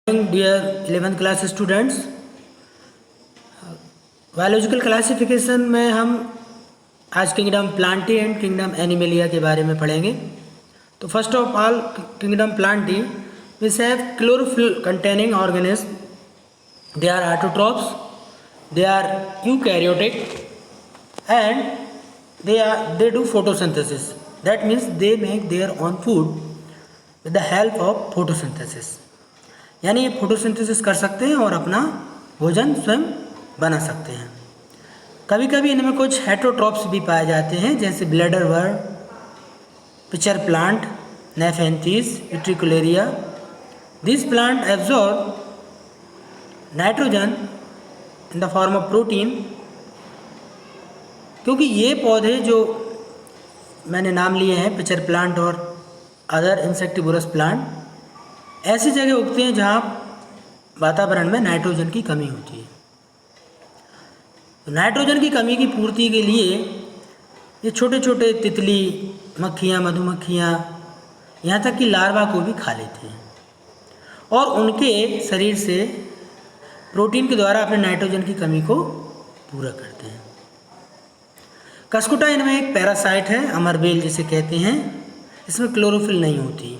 Dear 11th class students, biological classification में हम आज kingdom plantae and kingdom animalia के बारे में पढ़ेंगे। तो first of all kingdom plantae which have chlorophyll containing organism, they are autotrophs, they are eukaryotic and they do photosynthesis. That means they make their own food with the help of photosynthesis. यानी ये photosynthesis कर सकते हैं और अपना भोजन स्वयं बना सकते हैं। कभी कभी इनमें कुछ हेटेरोट्रॉप्स भी पाए जाते हैं, जैसे bladderwort, pitcher plant, nepenthes, utricularia. This plant absorb nitrogen in the form of protein. क्योंकि ये पौधे जो मैंने नाम लिए हैं, पिचर प्लांट और अदर इंसेक्टिवोरस प्लांट, ऐसी जगह उगते हैं जहाँ वातावरण में नाइट्रोजन की कमी होती है। तो नाइट्रोजन की कमी की पूर्ति के लिए ये छोटे छोटे तितली, मक्खियाँ, मधुमक्खियाँ, यहाँ तक कि लार्वा को भी खा लेते हैं और उनके शरीर से प्रोटीन के द्वारा अपने नाइट्रोजन की कमी को पूरा करते हैं। कस्कुटा इनमें एक पैरासाइट है, अमरबेल जिसे कहते हैं। इसमें क्लोरोफिल नहीं होती,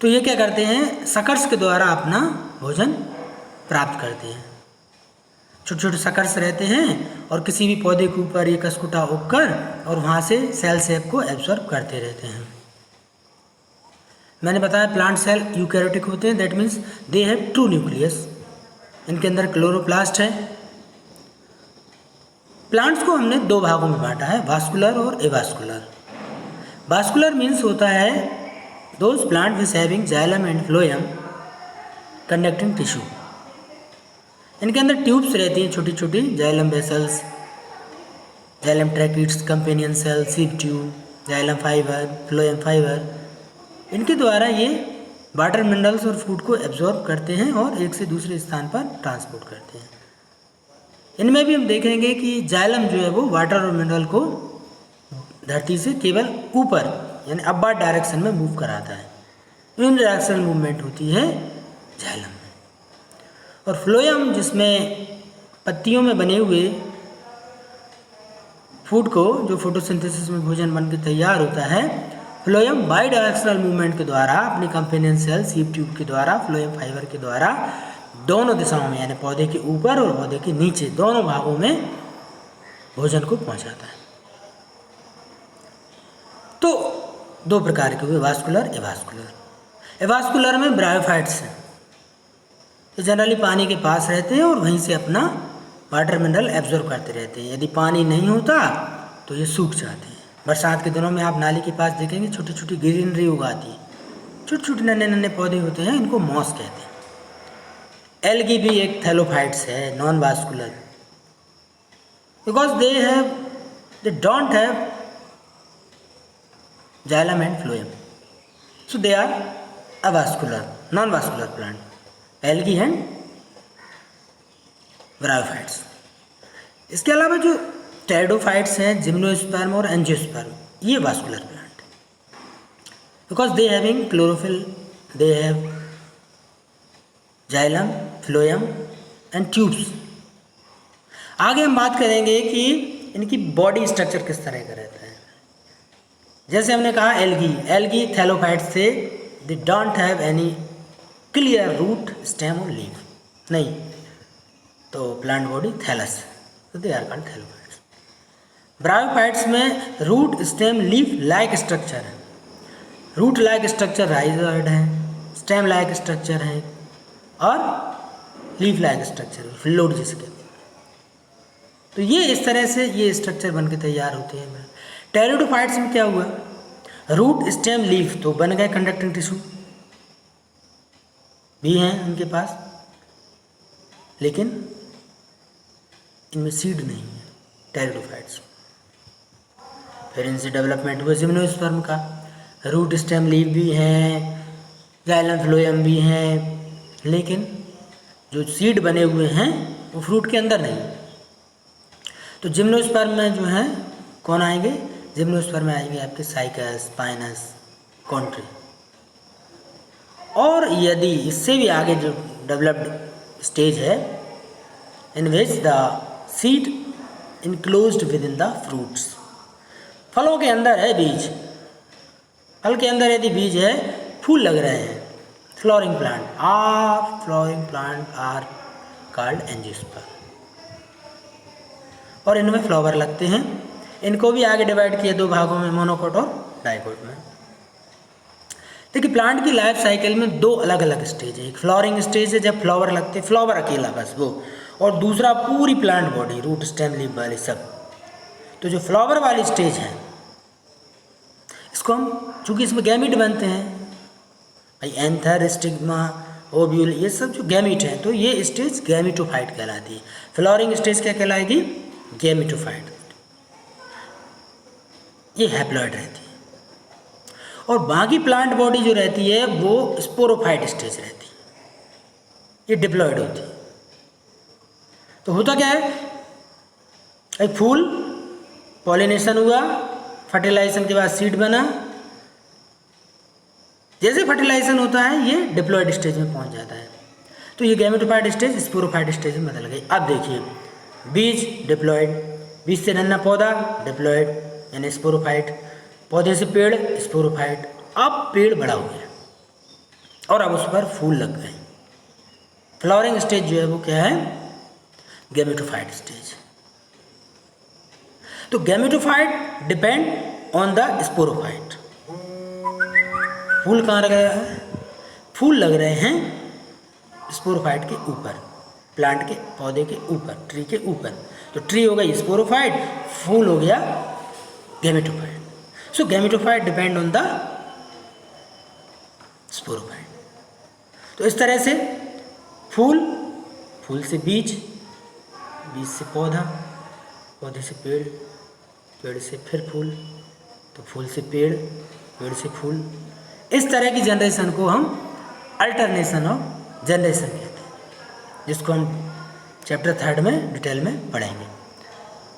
तो ये क्या करते हैं, सकर्स के द्वारा अपना भोजन प्राप्त करते हैं। छोटे छोटे सकर्स रहते हैं और किसी भी पौधे के ऊपर ये कस्कुटा उगकर और वहाँ से सेल शेप को एब्जॉर्ब करते रहते हैं। मैंने बताया प्लांट सेल यूकैरियोटिक होते हैं, that means they have true nucleus. इनके अंदर क्लोरोप्लास्ट है। प्लांट्स को हमने दो भागों में बांटा है, वास्कुलर और एवास्कुलर। वास्कुलर मीन्स होता है those plant which having xylem and phloem conducting tissue। इनके अंदर ट्यूब्स रहती हैं छोटी छोटी, xylem vessels, xylem tracheids, companion cell, sieve tube, xylem fibre, phloem fibre. इनके द्वारा ये वाटर मिनरल्स और फूड को एब्जॉर्ब करते हैं और एक से दूसरे स्थान पर ट्रांसपोर्ट करते हैं। इनमें भी हम देखेंगे कि जाइलम जो है वो वाटर और मिनरल को धरती से केवल ऊपर यानी अपवर्ड डायरेक्शन में मूव कराता है। इन डायरेक्शन मूवमेंट होती है जाइलम में। और फ्लोएम जिसमें पत्तियों में बने हुए फूड को, जो फोटोसिंथेसिस में भोजन बन के तैयार होता है, फ्लोएम बाई डायरेक्शनल मूवमेंट के द्वारा अपनी कंपेनियन सेल सीप ट्यूब के द्वारा, फ्लोएम फाइबर के द्वारा दोनों दिशाओं में यानी पौधे के ऊपर और पौधे के नीचे दोनों भागों में भोजन को पहुंचाता है। तो दो प्रकार के हुए, वास्कुलर, एवास्कुलर। एवास्कुलर में ब्रायोफाइट्स हैं, ये जनरली पानी के पास रहते हैं और वहीं से अपना वाटर मिनरल एब्जॉर्ब करते रहते हैं। यदि पानी नहीं होता तो ये सूख जाते हैं। बरसात के दिनों में आप नाली के पास देखेंगे छोटी छोटी ग्रीनरी उगाती है, छोटे छोटे नन्हे नन्हे पौधे होते हैं, इनको मॉस कहते हैं। एल्गी भी एक थैलोफाइट्स है, non vascular, because they don't have xylem and phloem, so they are avascular, non-vascular plant, algae and bryophytes। इसके अलावा जो टेरिडोफाइट्स हैं, जिम्नोस्पर्म और एंजियोस्पर्म, ये vascular plant, because they having chlorophyll, they have xylem, phloem and tubes. आगे हम बात करेंगे कि इनकी बॉडी स्ट्रक्चर किस तरह का रहता है। जैसे हमने कहा एल्गी थैलोफाइट्स से they don't have any clear root, stem और लीफ, नहीं, तो प्लांट बॉडी थैलस, तो they are called thallophytes. Bryophytes में root, stem, leaf like structure है। रूट लाइक स्ट्रक्चर राइजोइड है, स्टेम लाइक स्ट्रक्चर है और लीफ लाइक स्ट्रक्चर फ्लोड जिसे कहते हैं। तो ये इस तरह से ये स्ट्रक्चर बन के तैयार होते हैं। टेरिडोफाइट्स में क्या हुआ, रूट, स्टेम, लीफ तो बन गए कंडक्टिंग टिश्यू भी हैं उनके पास, लेकिन इनमें सीड नहीं है टेरिडोफाइट्स। फिर इनसे डेवलपमेंट हुआ जिम्नोस्पर्म का, रूट, स्टेम, लीफ भी हैं, जाइलम, फ्लोएम भी हैं, लेकिन जो सीड बने हुए हैं वो फ्रूट के अंदर नहीं। तो जिम्नोस्पर्म में जो है कौन आएंगे, जिम्नोस्पर्म में आएंगे आपके साइकस, पाइनस, कॉन्ट्री। और यदि इससे भी आगे जो डेवलप्ड स्टेज है, in which the seed enclosed within the fruits, फलों के अंदर है बीज, फल के अंदर यदि बीज है, फूल लग रहे हैं, flowering plant are called angiosperm, और इनमें फ्लावर लगते हैं। इनको भी आगे डिवाइड किए दो भागों में, मोनोकोट और डाइकोट में। देखिए प्लांट की लाइफ साइकिल में दो अलग अलग स्टेज है। एक फ्लावरिंग स्टेज है जब फ्लावर लगते हैं, फ्लावर अकेला बस वो, और दूसरा पूरी plant body, root stem leaf वाली सब। तो जो फ्लावर वाली स्टेज है इसको हम, चूँकि इसमें गैमीट बनते हैं भाई, एंथर, स्टिग्मा, ओव्यूल, ये सब जो गैमीट हैं, तो ये स्टेज गैमीटोफाइट कहलाती है। फ्लावरिंग स्टेज क्या कहलाएगी? गैमीटोफाइट। ये हैप्लॉइड रहती है। और बाकी प्लांट बॉडी जो रहती है वो स्पोरोफाइट स्टेज रहती है, ये डिप्लॉइड होती है। तो होता क्या है, एक फूल, पॉलिनेशन हुआ, फर्टिलाइजेशन के बाद सीड बना, जैसे फर्टिलाइजेशन होता है ये डिप्लॉइड स्टेज में पहुंच जाता है। तो ये गैमेटोफाइट स्टेज स्पोरोफाइट स्टेज में बदल गई। अब देखिए, बीज डिप्लॉइड, बीज से नन्हा पौधा डिप्लॉइड यानी स्पोरोफाइट, पौधे से पेड़ स्पोरोफाइट। अब पेड़ बड़ा हो गया और अब उस पर फूल लग गए। फ्लावरिंग स्टेज जो है वो क्या है? Gametophyte stage. तो gametophyte depend on the sporophyte. फूल कहाँ लग रहा है? फूल लग रहे हैं स्पोरोफाइट के ऊपर, प्लांट के पौधे के ऊपर, ट्री के ऊपर। तो ट्री हो गई स्पोरोफाइट, फूल हो गया gametophyte. So gametophyte depend on the sporophyte. तो इस तरह से फूल, फूल से बीज, बीज से पौधा, पौधे से पेड़, पेड़ से फिर फूल, तो फूल से पेड़, पेड़ से फूल। इस तरह की जनरेशन को हम अल्टरनेशन ऑफ जनरेशन कहते हैं, जिसको हम चैप्टर 3 में डिटेल में पढ़ेंगे।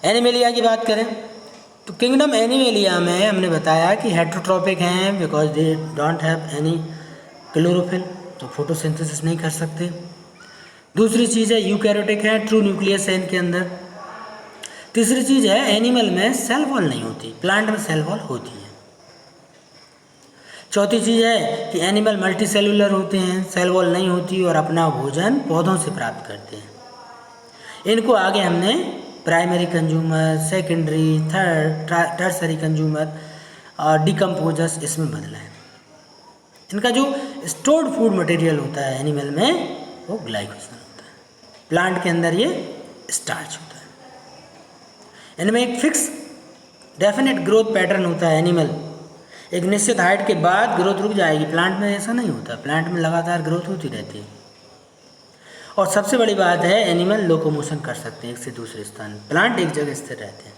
एनिमेलिया की बात करें तो किंगडम एनिमेलिया में हमने बताया कि हेट्रोट्रॉपिक हैं because they don't have any chlorophyll, तो फोटोसिंथेसिस नहीं कर सकते। दूसरी चीज़ है यूकैरियोटिक है, ट्रू न्यूक्लियस है इनके अंदर। तीसरी चीज़ है एनिमल में सेल वॉल नहीं होती, प्लांट में सेल वॉल होती है। चौथी चीज़ है कि एनिमल मल्टी सेलुलर होते हैं, सेल वॉल नहीं होती और अपना भोजन पौधों से प्राप्त करते हैं। इनको आगे हमने primary consumer, secondary, tertiary consumer और डिकम्पोजर्स इसमें बदला है। इनका जो स्टोर्ड फूड मटेरियल होता है एनिमल में वो ग्लाइकोजन होता है, प्लांट के अंदर ये स्टार्च होता है। इनमें एक फिक्स डेफिनेट ग्रोथ पैटर्न होता है। एनिमल एक निश्चित हाइट के बाद ग्रोथ रुक जाएगी, प्लांट में ऐसा नहीं होता, प्लांट में लगातार ग्रोथ होती रहती है। और सबसे बड़ी बात है एनिमल लोकोमोशन कर सकते हैं एक से दूसरे स्थान, प्लांट एक जगह स्थिर रहते हैं।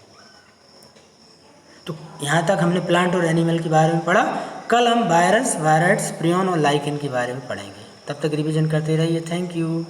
तो यहाँ तक हमने प्लांट और एनिमल के बारे में पढ़ा। कल हम वायरस, वायरट्स, प्रियन और लाइकेन के बारे में पढ़ेंगे। तब तक रिवीजन करते रहिए। Thank you.